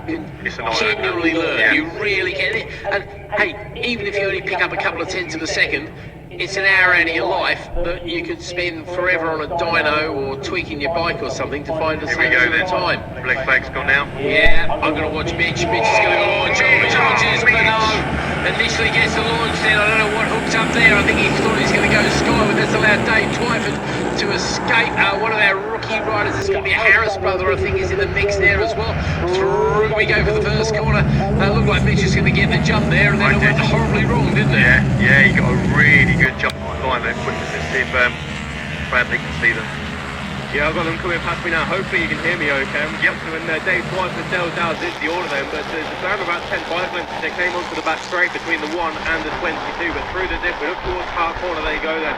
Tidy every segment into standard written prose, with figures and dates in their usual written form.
can genuinely learn. Yeah. You really get it. And hey, even if you only pick up a couple of tenths of a second, it's an hour out of your life that you could spend forever on a dyno or tweaking your bike or something to find a sensible time. Black flag's gone now. Yeah, I'm going to watch Mitch. Mitch is going to launch. Launches, but no. Initially gets the launch then. I don't know what hook's up there. I think he thought he was going to go skyward. That's allowed Dave Twyford to escape. One of our rookie riders is going to be a Harris brother, I think, is in the mix there as well. Through we go for the first corner. Looked like Mitch was going to get the jump there, and then it went horribly wrong, didn't it? Yeah, he got a really good jump line there. Let's see if Bradley can see them. Yeah, I've got them coming past me now. Hopefully you can hear me okay. Yep. So when Dave Twyford Dale Dow's is the order then, but there's around about 10 bike lengths. They came onto the back straight between the 1 and the 22, but through the dip, up towards Park Corner they go then.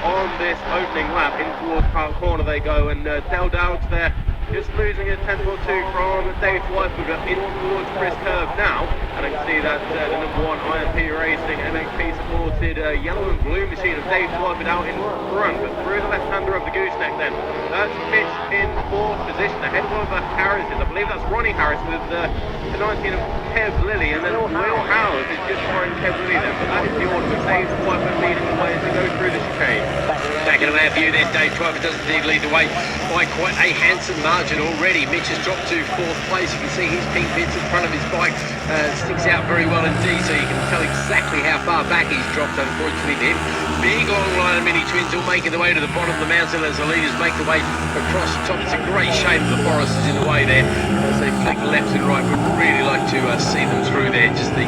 On this opening lap, in towards Park Corner they go, and Dale Dow's there, just losing a tenth or two from Dave Twyford, but in towards Chris Curve now, and I can see that the number 1 IMP Racing MXP supported yellow and blue machine of Dave Twyford out in front, but through the left-hander of the gooseneck then. That's Mitch in 4th position, ahead of one of the Harrises. I believe that's Ronnie Harris with the 19 of Kev Lilly, and then Will Howard is just behind Kev Lilly then, but that is the order with Dave Twyford leading the way as we go through the chicane. Back in our view then, Dave Twyford does indeed lead the way by quite a handsome margin already. Mitch has dropped to 4th place. You can see his pink bits in front of his bike sticks out very well indeed, so you can tell exactly how far back he's dropped, unfortunately for him. Big long line of Minitwins all making the way to the bottom of the mountain as the leaders make the way across the top. It's a great shame the forest is in the way there as they flick left and right. We'd really like to see them through there, just the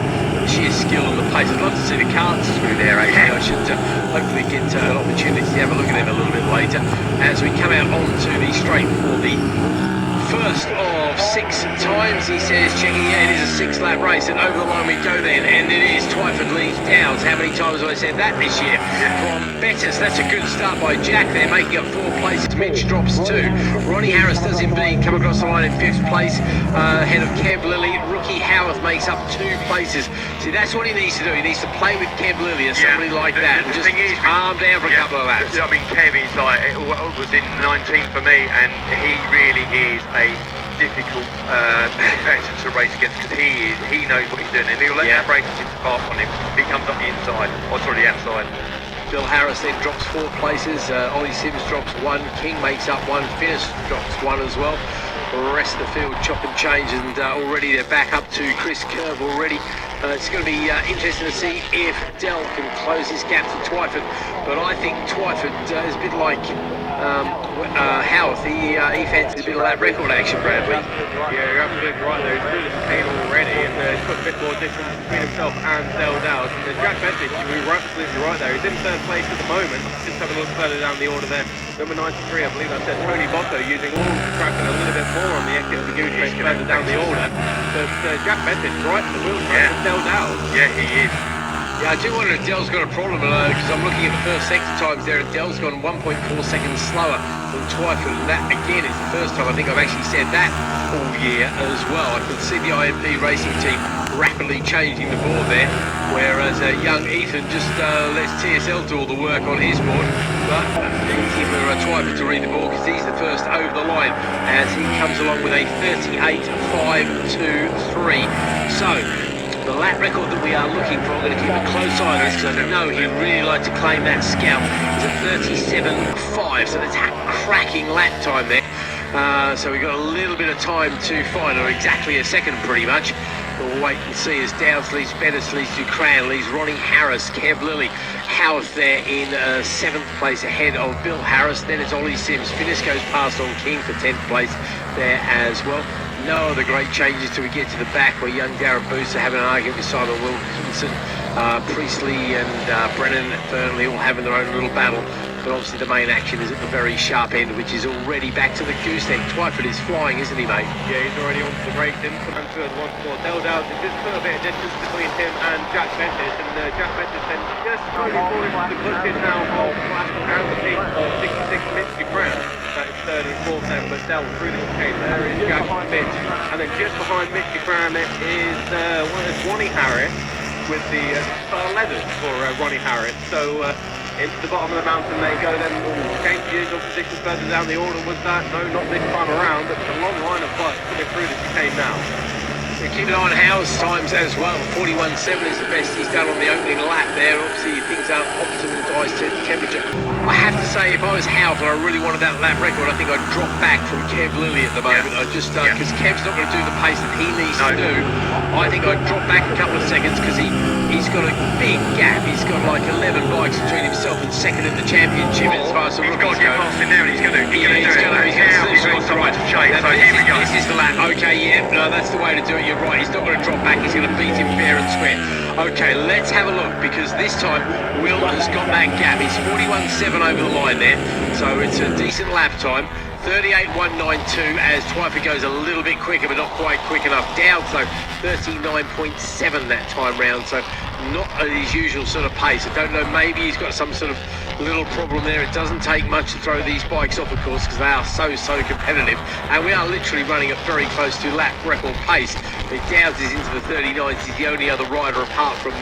sheer skill and the pace. I'd love to see the carts through there, actually. I should hopefully get an opportunity to have a look at them a little bit later as we come out onto the straight for the first of 6 times. He says, checking, yeah, it is a 6-lap race, and over the line we go then, and it is Twyford leads Downs. How many times have I said that this year? From Bettis, that's a good start by Jack there, making up 4 places. Mitch drops 2. Ronnie Harris does indeed come across the line in 5th place, ahead of Kev Lilly. Rookie Howarth makes up 2 places. See, that's what he needs to do. He needs to play with Kev Lilly or somebody like that, and just calm down for a couple of laps. I mean, Kev is like, it was in 19 for me, and he really is a difficult competitor to race against, because he knows what he's doing, and he'll let that brake hit off on him. He comes up the inside, or sorry, the outside. Bill Harris then drops 4 places, Ollie Sims drops 1, King makes up 1, Finnis drops 1 as well. The rest of the field chop and change, and already they're back up to Chris Curve already. It's going to be interesting to see if Dell can close his gap to Twyford, but I think Twyford is a bit like Howarth. He fancies a bit of that record action, Bradley. Yeah, you're absolutely right there. He's through the chicane already, and he's got a bit more distance between himself and Dale Dowd. And Jack Bemsee, we were absolutely right there. He's in 3rd place at the moment. Just having a look further down the order there. Number 93, I believe that's Tony Botto, using all the track and a little bit more on the exit of the goose race further down the order. But Jack Bensee's right at the wheel track with Dale Dowd. Yeah, he is. Yeah, I do wonder if Dell's got a problem, because I'm looking at the first sector times there, and Dell's gone 1.4 seconds slower than Twyford, and that again is the first time I think I've actually said that all year as well. I can see the IMP racing team rapidly changing the board there, whereas young Ethan just lets TSL do all the work on his board, but easy for Twyford to read the board because he's the first over the line as he comes along with a 38.523. So the lap record that we are looking for, I'm going to keep a close eye on this because I know he'd really like to claim that scalp. It's a 37.5, so that's a cracking lap time there. So we've got a little bit of time to find, or exactly a second pretty much. We'll wait and see as Dowds leads Bettis, leads Ducran, leads Ronnie Harris, Kev Lilly, Howarth there in 7th place ahead of Bill Harris. Then it's Ollie Sims. Finnis goes past on King for 10th place there as well. No other great changes till we get to the back where young Darren Booth are having an argument with Simon Wilkinson, Priestley and Brennan Fernley all having their own little battle. But obviously the main action is at the very sharp end, which is already back to the gooseneck. Twyford is flying, isn't he, mate? Yeah, he's already onto the brakes, in come through the once more. Dale Dowd, there's just a bit of distance between him and Jack Bentis, and Jack Bentis then just slowly falling into the clutches now of Flash and the team of 66 Mitchie Brown. That is 3rd and 4th then, but Dell through the chicane. There is Jack Bentis, and then just behind Mitchie Brown is Ronnie Harris with the star leathers for Ronnie Harris. So into the bottom of the mountain they go then. Changes of position further down the order was that? No, not this time around, but it's a long line of bikes coming through the chicane now. So keep an eye on Howe's times as well. 41.7 is the best he's done on the opening lap there. Obviously, things aren't optimal to ice temperature. I have to say, if I was Howe and I really wanted that lap record, I think I'd drop back from Kev Lilly at the moment. I just because Kev's not going to do the pace that he needs to do. I think I'd drop back a couple of seconds because he's got a big gap. He's got like 11 bikes between himself and second in the championship as far as the he's got to get past him now, and he's going to do it. He's got someone to chase. So here we go. This is the lap. Okay, yeah, no, that's the way to do it. You're right. He's not going to drop back. He's going to beat him fair and square. Okay, let's have a look because this time Will has got that gap. He's 41.7 over the line there, so it's a decent lap time. 38.192 as Twyford goes a little bit quicker, but not quite quick enough. Dowd, so 39.7 that time round, so not at his usual sort of pace. I don't know, maybe he's got some sort of little problem there. It doesn't take much to throw these bikes off, of course, because they are so competitive, and we are literally running at very close to lap record pace. Dowd is into the 39s. He's the only other rider apart from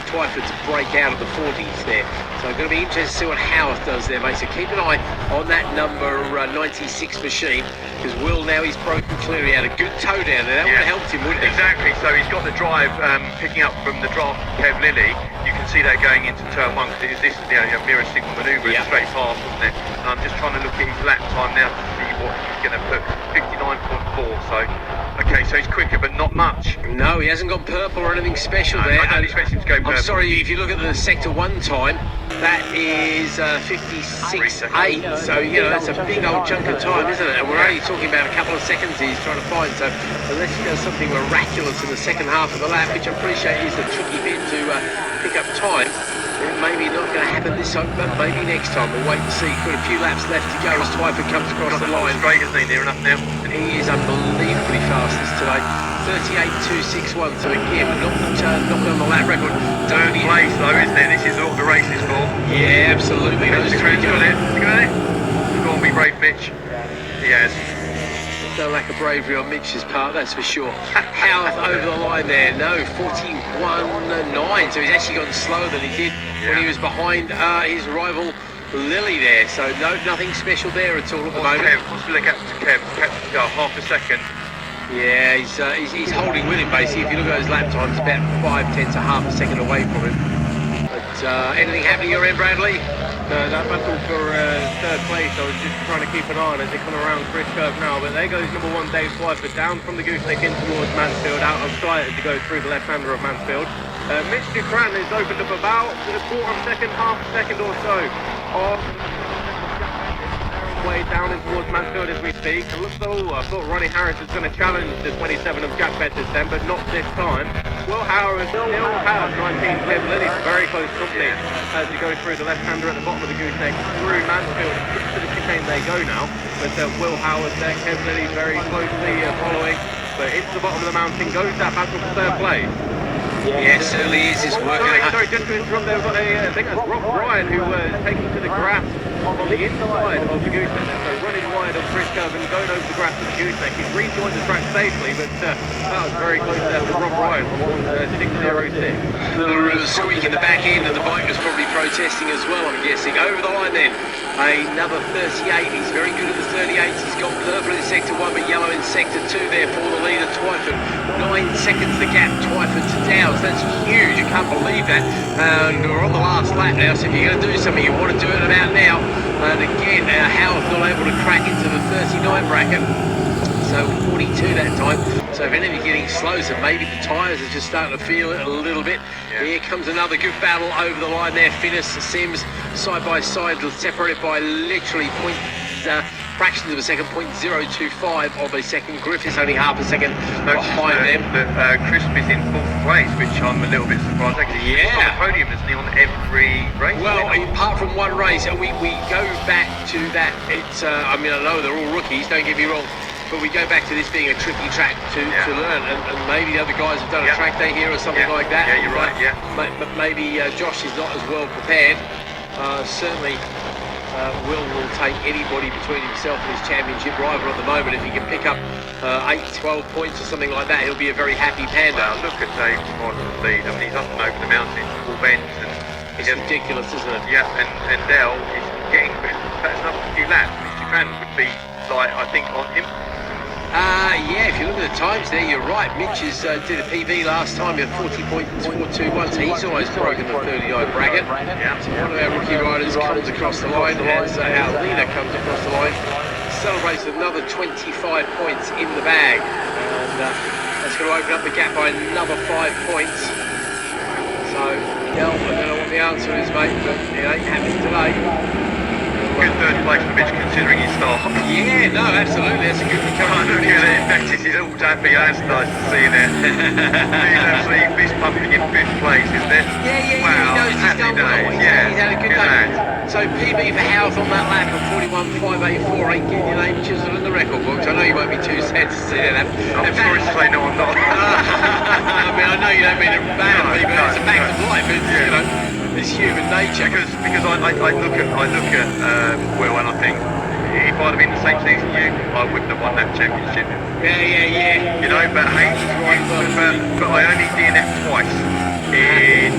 Twyford to break out of the 40s there. So going to be interested to see what Howarth does there, mate. So keep an eye on that number 96 machine, because Will now he's broken clear. He had a good toe down there. That would have helped him, wouldn't it? Exactly. So he's got the drive picking up from the draft Kev Lilly. You can see that going into turn one because this is the mirror signal manoeuvre straight past, wasn't it? And I'm just trying to look at his lap time now to see what he's going to put. 59.4. So okay, so he's quicker, but not much. No, he hasn't gone purple or anything special there. I don't expect him to go purple. I'm sorry, if you look at the sector 1 time, that is 56.8. So, you know, that's a big old chunk of time, isn't it? And we're only talking about a couple of seconds he's trying to find. So, unless he does something miraculous in the second half of the lap, which I appreciate is a tricky bit to pick up time, maybe not going to happen this time, but maybe next time. We'll wait and see. Got a few laps left to go as Twyford comes across the line. Straight, isn't he? Near enough now. And he is unbelievably fast today. 38.261. So again, knocking on the lap record. Third place though, isn't it? This is what the race is for. Yeah, absolutely. Those three got it. You got it. Go on, be brave, Mitch. He has. No lack of bravery on Mitch's part, that's for sure. Howarth over the line there. No, 41.9. So he's actually gone slower than he did when he was behind his rival Lilly there. So no, nothing special there at all at the moment. Kev, what's the gap to Kev? Kev's got half a second. Yeah, he's holding with him basically. If you look at those lap times, about 5/10 to half a second away from him. But anything happening your end, Bradley? That battle for third place, I was just trying to keep an eye on as they come around Chris Curve now. But there goes number 1, Dave Twyford, down from the gooseneck in towards Mansfield, out of sight as he goes through the left-hander of Mansfield. Mitch Dupran has opened up about a quarter of a second, half a second or so on way down in towards Mansfield as we speak. And looks though, I thought Ronnie Harris was going to challenge the 27 of Jack Bettis then, but not this time. Will Howard still has 19 Kev Lilly, very close company as he goes through the left-hander at the bottom of the gooseneck through Mansfield. To the chicane they go now, but Will Howard there, Kev Lilly very closely following. But into the bottom of the mountain goes that battle for third place. Yeah, certainly is. It's working. Sorry, just to interrupt, there was I think that's Rob Ryan who taking to the grass on the inside of the gooseneck. So running wide of Chris Curve and going over the grass of the gooseneck. He's rejoined the track safely, but that was very close there for Rob Ryan from 606. A little bit of a squeak in the back end, and the bike was probably protesting as well, I'm guessing. Over the line then, another 38. He's very good at the 38s. He's got purple in sector 1, but yellow in sector 2 there for the leader, Twyford. 9 seconds the gap, Twyford to Dowds. That's huge. You can't believe that. And we're on the last lap now, so if you're going to do something, you want to do it about now. And again, Howard's not able to crack into the 39 bracket. So 42 that time. So if anything's getting slow, so maybe the tyres are just starting to feel it a little bit. Yeah. Here comes another good battle over the line there. Finnis, Sims, side by side, separated by literally fractions of a second, 0.025 of a second. Griffiths only half a second behind them. Crisp is in 4th place, which I'm a little bit surprised. Actually, he's on the podium, isn't he, on every race? Well, apart from one race, and we go back to that. It's I mean, I know they're all rookies, don't get me wrong, but we go back to this being a tricky track to learn, and maybe the other guys have done a track day here or something like that. Yeah, you're right. Yeah, but maybe Josh is not as well prepared. Certainly. Will take anybody between himself and his championship rival at the moment. If he can pick up 8-12 points or something like that, he'll be a very happy panda. Well, look at Dave Twyford's lead. I mean, he's up and over the mountain, all bends, and it's ridiculous, isn't it? Yeah, and Dell is getting that's another few laps. Mr. Cran would be like, I think, on him. Yeah, if you look at the times there, you're right. Mitch did a PB last time at 40.421, so he's almost broken the 30-yard bracket. Yeah. So one of our rookie riders comes across the line as our leader comes across the line, celebrates another 25 points in the bag, and that's going to open up the gap by another 5 points. So, yeah, I don't know what the answer is, mate, but it ain't happening today. Good third place for Mitch considering his start. Yeah, no, absolutely. That's a good recovery. Look at it, Bemsee, he's all happy. That's nice to see there. He's absolutely fist pumping in 5th place, isn't it? Yeah, wow, he knows he's done well. Yeah, He's had a good day. lad. So PB for Howth on that lap of 41.584 ain't getting your name chiseled in the record books. I know you won't be too sad to see that. I'm sorry to say no, I'm not. I mean, I know you don't mean it badly, but it's a fact of life. It's, you know, it's human nature. Because I look at Will and I think if I'd have been the same season you, I wouldn't have won that championship. Yeah. You know, but hey, but I only DNF twice in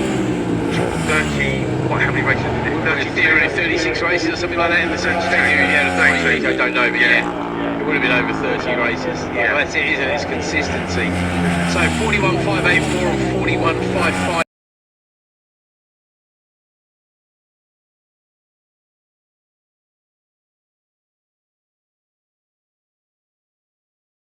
30. How many races did it? 36 races or something like that in the search year. Yeah, 33. I don't know, but yeah. It would have been over 30 races. Yeah, well, that's it, isn't it? It's consistency. So 41.584 or 41.55.